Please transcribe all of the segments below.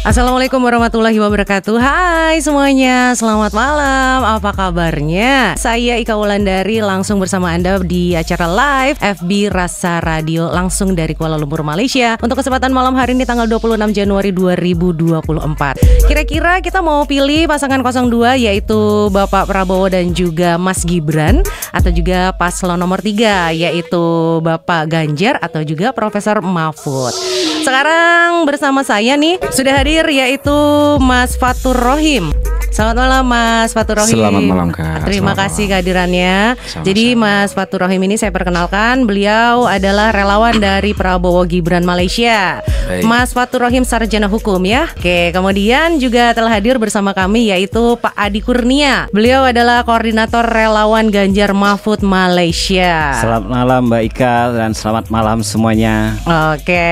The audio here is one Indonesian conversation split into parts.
Assalamualaikum warahmatullahi wabarakatuh. Hai semuanya, selamat malam. Apa kabarnya? Saya Ika Wulandari langsung bersama Anda di acara live FB Rasa Radio langsung dari Kuala Lumpur, Malaysia. Untuk kesempatan malam hari ini tanggal 26 Januari 2024. Kira-kira kita mau pilih pasangan 02 yaitu Bapak Prabowo dan juga Mas Gibran, atau juga paslon nomor 3 yaitu Bapak Ganjar atau juga Profesor Mahfud. Sekarang bersama saya nih sudah hadir yaitu Mas Fatur Rohim. Selamat malam Mas Fatur Rohim. Selamat malam Kak. Terima kasih kehadirannya. Jadi Mas Fatur Rohim ini saya perkenalkan, beliau adalah relawan dari Prabowo Gibran Malaysia. Baik. Mas Fatur Rohim sarjana hukum ya. Oke, kemudian juga telah hadir bersama kami yaitu Pak Adi Kurnia. Beliau adalah koordinator relawan Ganjar Mahfud Malaysia. Selamat malam Mbak Ika dan selamat malam semuanya. Oke,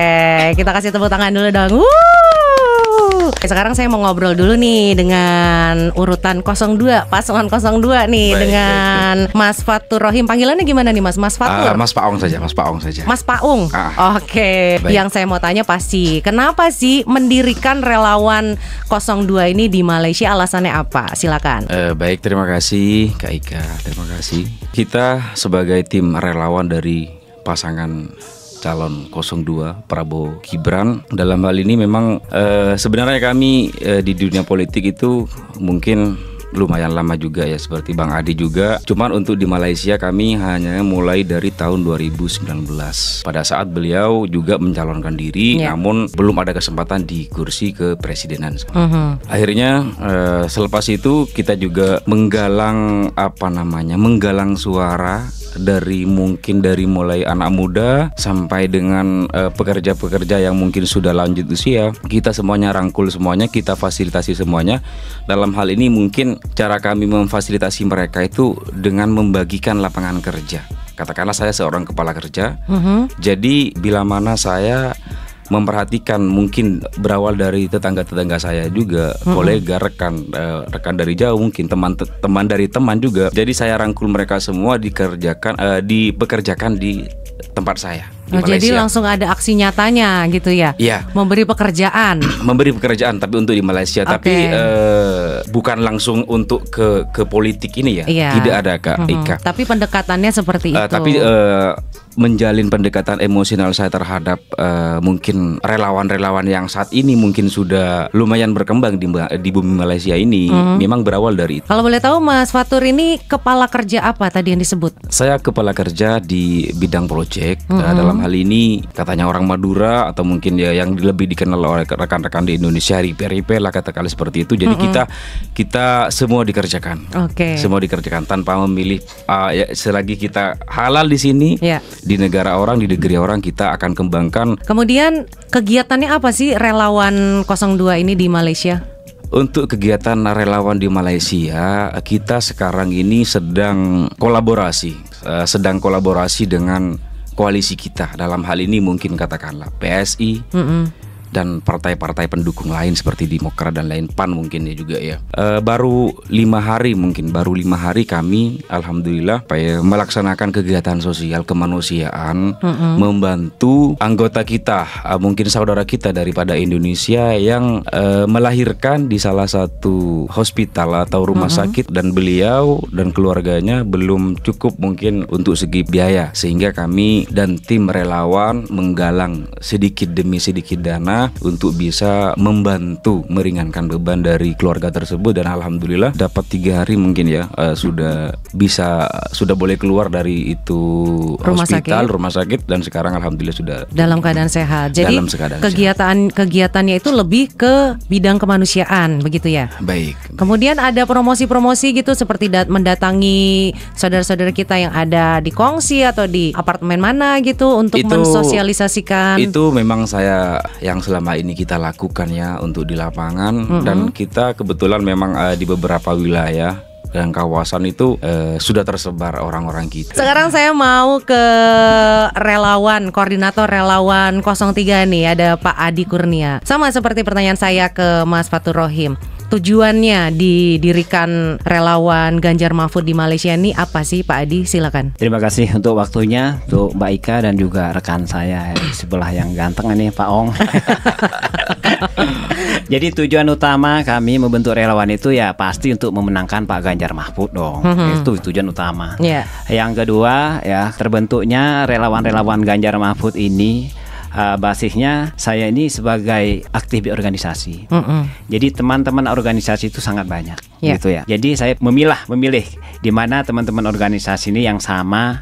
kita kasih tepuk tangan dulu dong. Sekarang saya mau ngobrol dulu nih dengan urutan 02, paslon 02 nih. Baik, dengan Mas Fatur Rohim. Panggilannya gimana nih Mas? Mas Fatur? Mas Paung saja, Mas Paung saja. Mas Paung? Oke. Baik. Yang saya mau tanya pasti, kenapa sih mendirikan relawan 02 ini di Malaysia? Alasannya apa? Silakan. Baik, terima kasih Kak Ika. Terima kasih. Kita sebagai tim relawan dari pasangan calon 02 Prabowo Gibran, dalam hal ini memang sebenarnya kami di dunia politik itu mungkin lumayan lama juga ya, seperti Bang Adi juga. Cuman untuk di Malaysia kami hanya mulai dari tahun 2019 pada saat beliau juga mencalonkan diri, namun belum ada kesempatan di kursi kepresidenan. Akhirnya selepas itu kita juga menggalang menggalang suara dari mulai anak muda sampai dengan pekerja-pekerja yang mungkin sudah lanjut usia. Kita semuanya rangkul semuanya, kita fasilitasi semuanya. Dalam hal ini mungkin cara kami memfasilitasi mereka itu dengan membagikan lapangan kerja. Katakanlah saya seorang kepala kerja, jadi bila mana saya memperhatikan, mungkin berawal dari tetangga-tetangga saya juga, kolega, rekan dari jauh, mungkin teman dari teman juga. Jadi saya rangkul mereka semua dipekerjakan di tempat saya. Jadi langsung ada aksi nyatanya gitu ya? Iya. Memberi pekerjaan. Memberi pekerjaan, tapi untuk di Malaysia. Tapi bukan langsung untuk ke politik ini ya. Iya. Tidak ada Kak Ika. Tapi pendekatannya seperti itu. Tapi menjalin pendekatan emosional saya terhadap mungkin relawan-relawan yang saat ini mungkin sudah lumayan berkembang di bumi Malaysia ini, memang berawal dari itu. Kalau boleh tahu Mas Fatur ini kepala kerja apa tadi yang disebut? Saya kepala kerja di bidang proyek. Dalam hal ini katanya orang Madura atau mungkin ya yang lebih dikenal oleh rekan-rekan di Indonesia, ripe-ripe lah katakanlah seperti itu. Jadi kita semua dikerjakan. Semua dikerjakan tanpa memilih selagi kita halal di sini. Di negara orang, di negeri orang, kita akan kembangkan. Kemudian kegiatannya apa sih relawan 02 ini di Malaysia? Untuk kegiatan relawan di Malaysia, kita sekarang ini sedang kolaborasi dengan koalisi kita. Dalam hal ini mungkin katakanlah PSI dan partai-partai pendukung lain seperti Demokrat dan lain, PAN mungkin ya juga ya. Baru 5 hari kami alhamdulillah melaksanakan kegiatan sosial kemanusiaan, membantu anggota kita, mungkin saudara kita daripada Indonesia yang melahirkan di salah satu hospital atau rumah sakit, dan beliau dan keluarganya belum cukup mungkin untuk segi biaya, sehingga kami dan tim relawan menggalang sedikit demi sedikit dana untuk bisa membantu meringankan beban dari keluarga tersebut. Dan alhamdulillah dapat 3 hari mungkin ya sudah boleh keluar dari itu rumah sakit, dan sekarang alhamdulillah sudah dalam keadaan sehat. Jadi kegiatannya itu lebih ke bidang kemanusiaan begitu ya. Baik. Kemudian ada promosi-promosi gitu seperti mendatangi saudara-saudara kita yang ada di kongsi atau di apartemen mana gitu untuk mensosialisasikan. Itu memang saya yang selama ini kita lakukan ya untuk di lapangan, dan kita kebetulan memang di beberapa wilayah dan kawasan itu sudah tersebar orang-orang kita. Sekarang saya mau ke koordinator relawan 03 nih, ada Pak Adi Kurnia. Sama seperti pertanyaan saya ke Mas Fatur Rohim. Tujuannya didirikan relawan Ganjar Mahfud di Malaysia ini apa sih Pak Adi? Silakan. Terima kasih untuk waktunya, untuk Mbak Ika dan juga rekan saya di sebelah yang ganteng ini Pak Ong. Jadi tujuan utama kami membentuk relawan itu ya pasti untuk memenangkan Pak Ganjar Mahfud dong. Itu tujuan utama. Yeah. Yang kedua ya terbentuknya relawan-relawan Ganjar Mahfud ini basisnya saya ini sebagai aktif di organisasi. Jadi teman-teman organisasi itu sangat banyak, gitu ya. Jadi saya memilih di mana teman-teman organisasi ini yang sama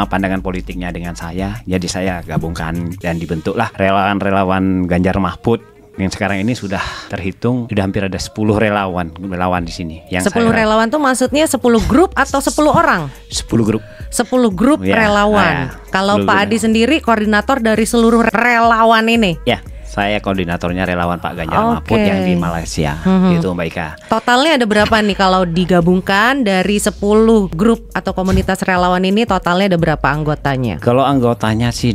pandangan politiknya dengan saya. Jadi saya gabungkan dan dibentuklah relawan-relawan Ganjar Mahfud. Yang sekarang ini sudah terhitung sudah hampir ada 10 relawan di sini. Yang 10 relawan tuh maksudnya 10 grup atau 10 orang? 10 grup. 10 grup Ya, relawan. Kalau Pak Adi sendiri koordinator dari seluruh relawan ini. Ya, saya koordinatornya relawan Pak Ganjar Mahfud yang di Malaysia. Gitu Mbak Ika. Totalnya ada berapa nih kalau digabungkan dari 10 grup atau komunitas relawan ini, totalnya ada berapa anggotanya? Kalau anggotanya sih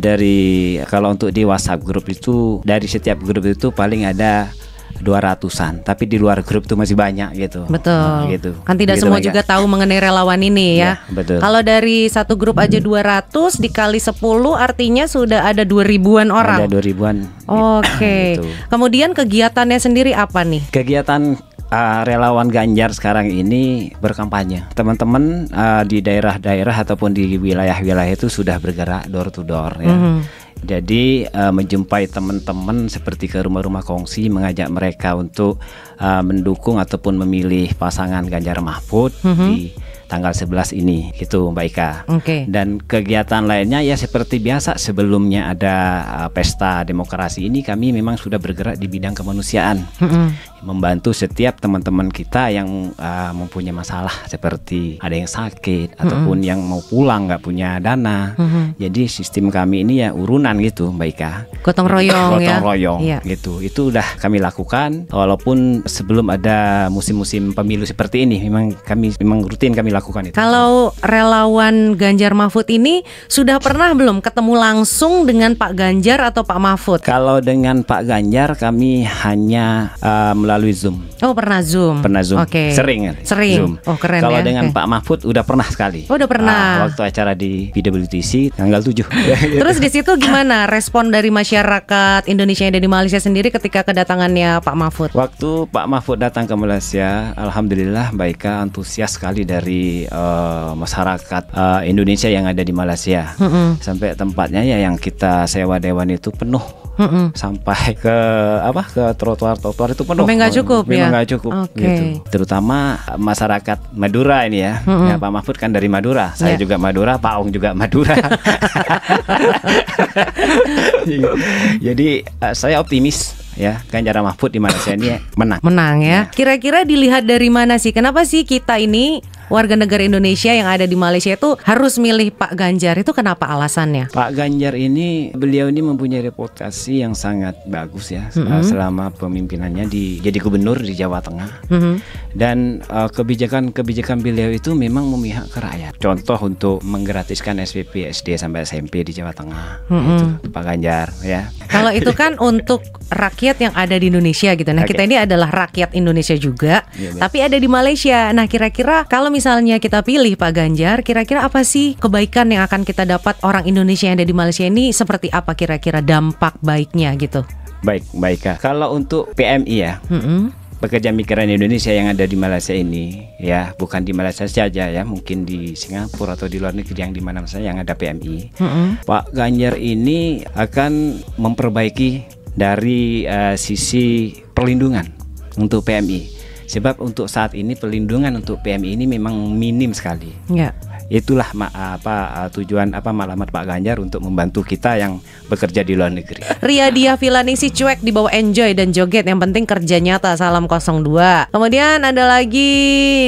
kalau untuk di WhatsApp grup itu dari setiap grup itu paling ada 200-an, tapi di luar grup itu masih banyak gitu. Betul. Gitu. Kan tidak gitu semua Mbak Ika. juga tahu mengenai relawan ini ya. Betul. Kalau dari satu grup aja 200 dikali 10 artinya sudah ada 2000-an orang. Ada 2000-an. Oke. Gitu. Kemudian kegiatannya sendiri apa nih? Kegiatan relawan Ganjar sekarang ini berkampanye. Teman-teman di daerah-daerah ataupun di wilayah-wilayah itu sudah bergerak door to door ya. Jadi menjumpai teman-teman seperti ke rumah-rumah kongsi, mengajak mereka untuk mendukung ataupun memilih pasangan Ganjar Mahfud di tanggal 11 ini, gitu Mbak Ika. Dan kegiatan lainnya ya seperti biasa sebelumnya ada pesta demokrasi ini kami memang sudah bergerak di bidang kemanusiaan, membantu setiap teman-teman kita yang mempunyai masalah seperti ada yang sakit ataupun yang mau pulang nggak punya dana. Jadi sistem kami ini ya urunan gitu Mbak Ika. Gotong royong ya. Gotong royong gitu. Itu udah kami lakukan walaupun sebelum ada musim-musim pemilu seperti ini memang rutin kami lakukan itu. Kalau relawan Ganjar Mahfud ini sudah pernah belum ketemu langsung dengan Pak Ganjar atau Pak Mahfud? Kalau dengan Pak Ganjar kami hanya melalui Zoom. Oh, pernah Zoom. Pernah Zoom. Sering. Zoom. Oh, keren. Kalau ya. dengan Pak Mahfud udah pernah sekali. Oh, udah pernah. Waktu acara di PWTC tanggal 7. Terus di situ gimana respon dari masyarakat Indonesia yang ada di Malaysia sendiri ketika kedatangannya Pak Mahfud? Waktu Pak Mahfud datang ke Malaysia, alhamdulillah Mbak Ika antusias sekali dari masyarakat Indonesia yang ada di Malaysia. Sampai tempatnya ya yang kita sewa dewan itu penuh. Sampai ke trotoar itu penuh. Memang nggak cukup ya. Memang nggak cukup gitu. Terutama masyarakat Madura ini ya. Ya Pak Mahfud kan dari Madura. Saya juga Madura, Pak Ong juga Madura. Jadi saya optimis ya Ganjar Mahfud di Malaysia ini menang ya. Kira-kira dilihat dari mana sih? Kenapa sih kita ini warga negara Indonesia yang ada di Malaysia itu harus milih Pak Ganjar? Itu kenapa alasannya? Pak Ganjar beliau ini mempunyai reputasi yang sangat bagus ya selama pemimpinannya jadi gubernur di Jawa Tengah. Dan kebijakan beliau itu memang memihak ke rakyat. Contoh untuk menggratiskan SPP SD sampai SMP di Jawa Tengah. Itu Pak Ganjar ya. Kalau itu kan untuk rakyat yang ada di Indonesia gitu. Nah, kita ini adalah rakyat Indonesia juga, tapi ada di Malaysia. Nah, kira-kira kalau misalnya kita pilih Pak Ganjar, kira-kira apa sih kebaikan yang akan kita dapat orang Indonesia yang ada di Malaysia ini? Seperti apa kira-kira dampak baiknya gitu? Baik. Kalau untuk PMI ya, pekerja migran Indonesia yang ada di Malaysia ini ya, bukan di Malaysia saja ya, mungkin di Singapura atau di luar negeri yang di mana saja yang ada PMI. Pak Ganjar ini akan memperbaiki dari sisi perlindungan untuk PMI. Sebab untuk saat ini perlindungan untuk PMI ini memang minim sekali. Itulah tujuan malamat Pak Ganjar untuk membantu kita yang bekerja di luar negeri. Ria Dia Vilani si cuek dibawa enjoy dan joget, yang penting kerja nyata. Salam 02. Kemudian ada lagi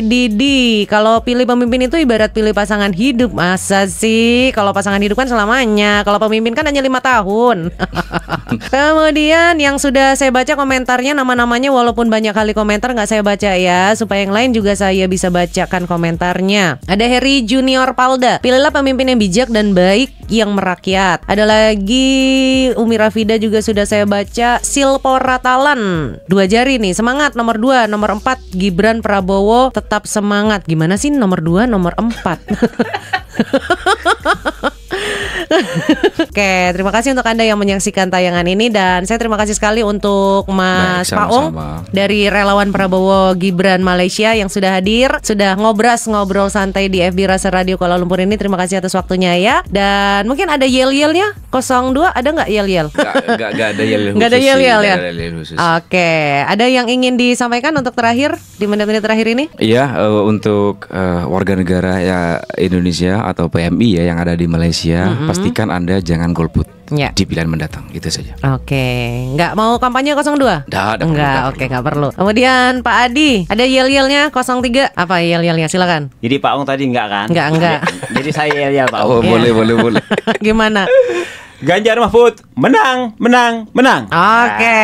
Didi, kalau pilih pemimpin itu ibarat pilih pasangan hidup. Masa sih? Kalau pasangan hidup kan selamanya, kalau pemimpin kan hanya 5 tahun. Kemudian yang sudah saya baca komentarnya, nama-namanya walaupun banyak kali komentar nggak saya baca ya, supaya yang lain juga saya bisa bacakan komentarnya. Ada Heri Junior Palda, pilihlah pemimpin yang bijak dan baik yang merakyat. Ada lagi Umi Rafida juga sudah saya baca. Silpora Talan, 2 jari nih, semangat. Nomor 2, nomor 4 Gibran Prabowo tetap semangat. Gimana sih nomor 2, nomor 4? Oke, terima kasih untuk Anda yang menyaksikan tayangan ini. Dan saya terima kasih sekali untuk Mas Baik, Paung sama-sama. dari relawan Prabowo Gibran Malaysia yang sudah hadir, sudah ngobrol santai di FB Rasa Radio Kuala Lumpur ini. Terima kasih atas waktunya ya. Dan mungkin ada yel-yelnya 02, ada nggak yel-yel? Nggak ada yel khusus. Nggak ada yel-yel sih, ya? nggak ada yel khusus. Oke, ada yang ingin disampaikan untuk terakhir di menit-menit terakhir ini? Iya, untuk warga negara ya Indonesia atau PMI ya yang ada di Malaysia, pastikan Anda jangan golput Ya. di pilihan mendatang. Itu saja. Oke, nggak mau kampanye 02? Nggak Enggak, perlu. oke, nggak perlu. Kemudian Pak Adi, ada yel-yelnya 03. Apa yel-yelnya? Silakan. Jadi Pak Ong tadi enggak kan? Enggak. Jadi saya ya Pak Oh, Ong. boleh. Gimana? Ganjar Mahfud menang. Oke.